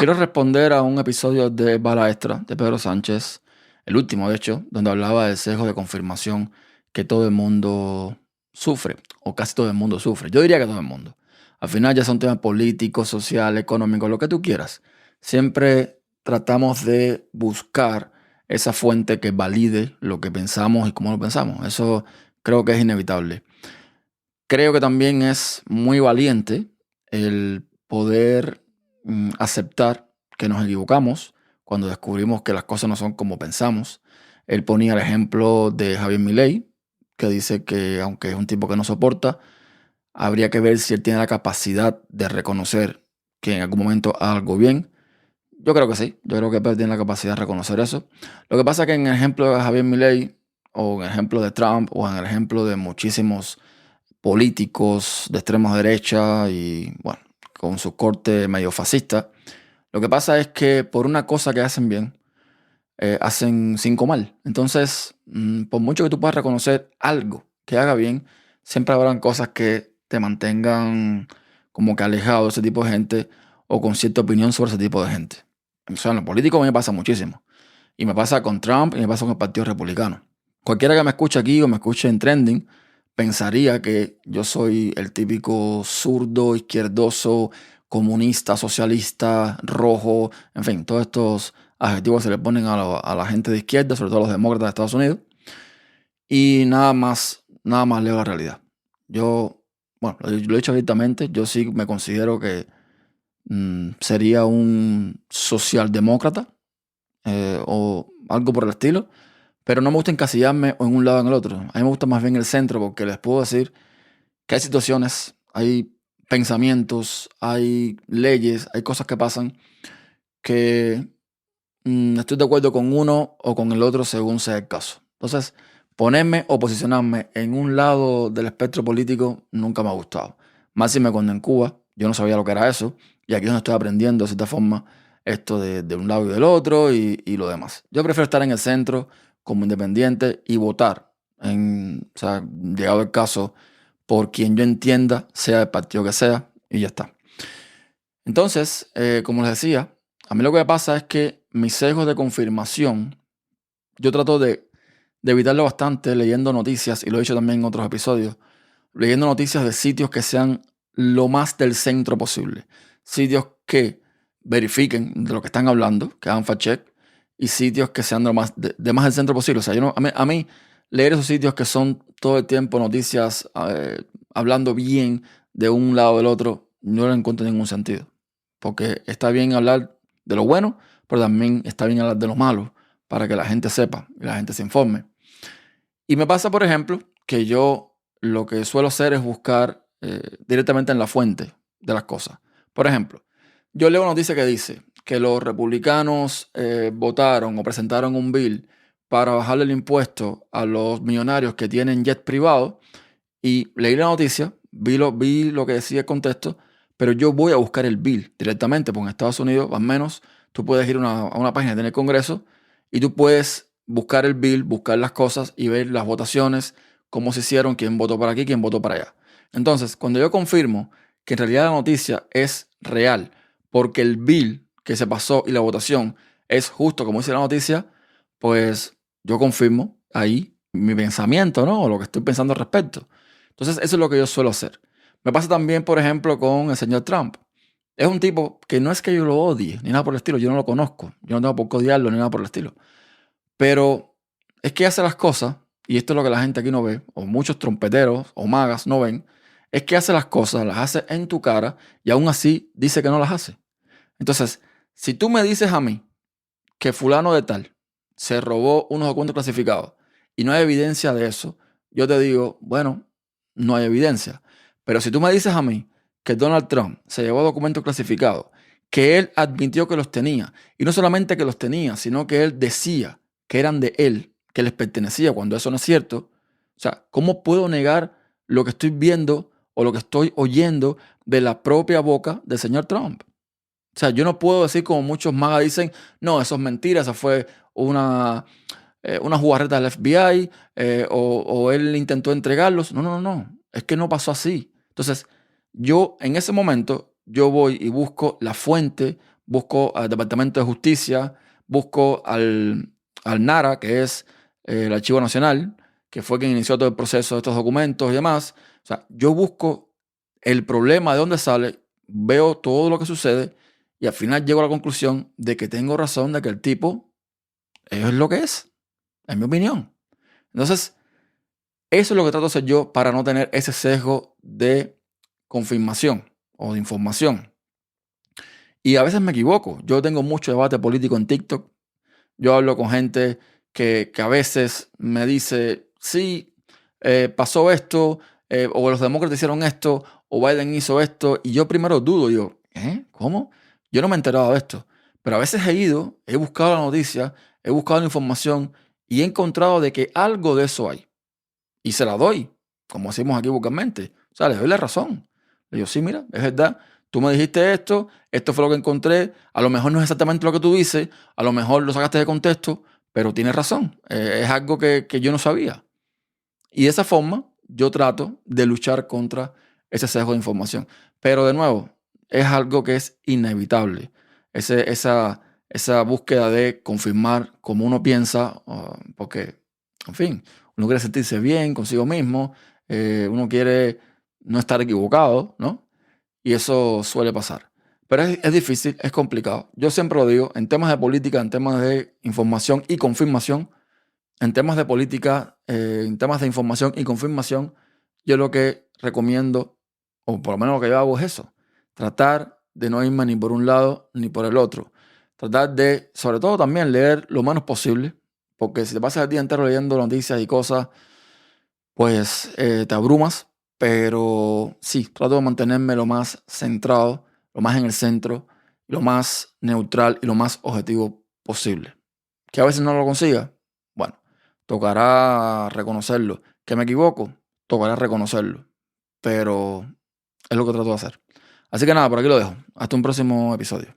Quiero responder a un episodio de Bala Extra de Pedro Sánchez, el último de hecho, donde hablaba del sesgo de confirmación que todo el mundo sufre, o casi todo el mundo sufre. Yo diría que todo el mundo. Al final ya son temas políticos, social, económicos, lo que tú quieras. Siempre tratamos de buscar esa fuente que valide lo que pensamos y cómo lo pensamos. Eso creo que es inevitable. Creo que también es muy valiente el poder aceptar que nos equivocamos cuando descubrimos que las cosas no son como pensamos. Él ponía el ejemplo de Javier Milei, que dice que aunque es un tipo que no soporta, habría que ver si él tiene la capacidad de reconocer que en algún momento haga algo bien. Yo creo que sí, yo creo que Pedro tiene la capacidad de reconocer eso. Lo que pasa es que en el ejemplo de Javier Milei, o en el ejemplo de Trump, o en el ejemplo de muchísimos políticos de extrema derecha y, bueno, con su corte medio fascista. Lo que pasa es que por una cosa que hacen bien, hacen cinco mal. Entonces, por mucho que tú puedas reconocer algo que haga bien, siempre habrán cosas que te mantengan como que alejado de ese tipo de gente o con cierta opinión sobre ese tipo de gente. O sea, en lo político a mí me pasa muchísimo. Y me pasa con Trump y me pasa con el Partido Republicano. Cualquiera que me escuche aquí o me escuche en Trending pensaría que yo soy el típico zurdo, izquierdoso, comunista, socialista, rojo, en fin, todos estos adjetivos se le ponen a la gente de izquierda, sobre todo a los demócratas de Estados Unidos. Y nada más leo la realidad. Yo, bueno, lo he dicho abiertamente, yo sí me considero que sería un socialdemócrata o algo por el estilo. Pero no me gusta encasillarme en un lado o en el otro. A mí me gusta más bien el centro porque les puedo decir que hay situaciones, hay pensamientos, hay leyes, hay cosas que pasan que estoy de acuerdo con uno o con el otro según sea el caso. Entonces, ponerme o posicionarme en un lado del espectro político nunca me ha gustado. Más si me cuando en Cuba, yo no sabía lo que era eso y aquí es donde estoy aprendiendo de cierta forma esto de un lado y del otro y lo demás. Yo prefiero estar en el centro como independiente y votar, o sea, llegado el caso, por quien yo entienda, sea el partido que sea, y ya está. Entonces, como les decía, a mí lo que me pasa es que mis sesgos de confirmación, yo trato de evitarlo bastante leyendo noticias, y lo he dicho también en otros episodios, leyendo noticias de sitios que sean lo más del centro posible. Sitios que verifiquen de lo que están hablando, que hagan fact-check, y sitios que sean de más del centro posible. O sea, a mí leer esos sitios que son todo el tiempo noticias hablando bien de un lado o del otro, no le encuentro ningún sentido. Porque está bien hablar de lo bueno, pero también está bien hablar de lo malo, para que la gente sepa y la gente se informe. Y me pasa, por ejemplo, que yo lo que suelo hacer es buscar directamente en la fuente de las cosas. Por ejemplo, yo leo una noticia que dice que los republicanos votaron o presentaron un bill para bajarle el impuesto a los millonarios que tienen jet privado y leí la noticia, vi lo que decía el contexto, pero yo voy a buscar el bill directamente, porque en Estados Unidos, al menos, tú puedes ir a una página del Congreso y tú puedes buscar el bill, buscar las cosas y ver las votaciones, cómo se hicieron, quién votó para aquí, quién votó para allá. Entonces, cuando yo confirmo que en realidad la noticia es real, porque el bill que se pasó y la votación es justo como dice la noticia, pues yo confirmo ahí mi pensamiento, ¿no? O lo que estoy pensando al respecto. Entonces, eso es lo que yo suelo hacer. Me pasa también, por ejemplo, con el señor Trump. Es un tipo que no es que yo lo odie, ni nada por el estilo. Yo no lo conozco. Yo no tengo por qué odiarlo, ni nada por el estilo. Pero es que hace las cosas, y esto es lo que la gente aquí no ve, o muchos trompeteros o magas no ven, es que hace las cosas, las hace en tu cara, y aún así dice que no las hace. Entonces, si tú me dices a mí que fulano de tal se robó unos documentos clasificados y no hay evidencia de eso, yo te digo, bueno, no hay evidencia. Pero si tú me dices a mí que Donald Trump se llevó documentos clasificados, que él admitió que los tenía, y no solamente que los tenía, sino que él decía que eran de él, que les pertenecía, cuando eso no es cierto, o sea, ¿cómo puedo negar lo que estoy viendo o lo que estoy oyendo de la propia boca del señor Trump? O sea, yo no puedo decir como muchos magas dicen, no, eso es mentira, esa fue una jugarreta del FBI o él intentó entregarlos. No, no, no, no, es que no pasó así. Entonces, yo en ese momento, yo voy y busco la fuente, busco al Departamento de Justicia, busco al NARA, que es el Archivo Nacional, que fue quien inició todo el proceso de estos documentos y demás. O sea, yo busco el problema de dónde sale, veo todo lo que sucede y al final llego a la conclusión de que tengo razón, de que el tipo es lo que es, en mi opinión. Entonces, eso es lo que trato de hacer yo para no tener ese sesgo de confirmación o de información. Y a veces me equivoco. Yo tengo mucho debate político en TikTok. Yo hablo con gente que a veces me dice, sí, pasó esto, o los demócratas hicieron esto, o Biden hizo esto. Y yo primero dudo, digo, ¿cómo? Yo no me he enterado de esto. Pero a veces he ido, he buscado la noticia, he buscado la información y he encontrado de que algo de eso hay. Y se la doy, como decimos aquí vulgarmente. O sea, le doy la razón. Le digo, sí, mira, es verdad. Tú me dijiste esto fue lo que encontré. A lo mejor no es exactamente lo que tú dices, a lo mejor lo sacaste de contexto, pero tienes razón. Es algo que yo no sabía. Y de esa forma yo trato de luchar contra ese sesgo de información. Pero de nuevo, es algo que es inevitable. Esa búsqueda de confirmar como uno piensa, porque, en fin, uno quiere sentirse bien consigo mismo, uno quiere no estar equivocado, ¿no? Y eso suele pasar. Pero es difícil, es complicado. Yo siempre lo digo, en temas de política, en temas de información y confirmación, en temas de política, en temas de información y confirmación, yo lo que recomiendo, o por lo menos lo que yo hago es eso, tratar de no irme ni por un lado ni por el otro. Tratar de, sobre todo también, leer lo menos posible, porque si te pasas el día entero leyendo noticias y cosas, pues te abrumas, pero sí, trato de mantenerme lo más centrado, lo más en el centro, lo más neutral y lo más objetivo posible. Que a veces no lo consiga, bueno, tocará reconocerlo. Que me equivoco, tocará reconocerlo. Pero es lo que trato de hacer. Así que nada, por aquí lo dejo. Hasta un próximo episodio.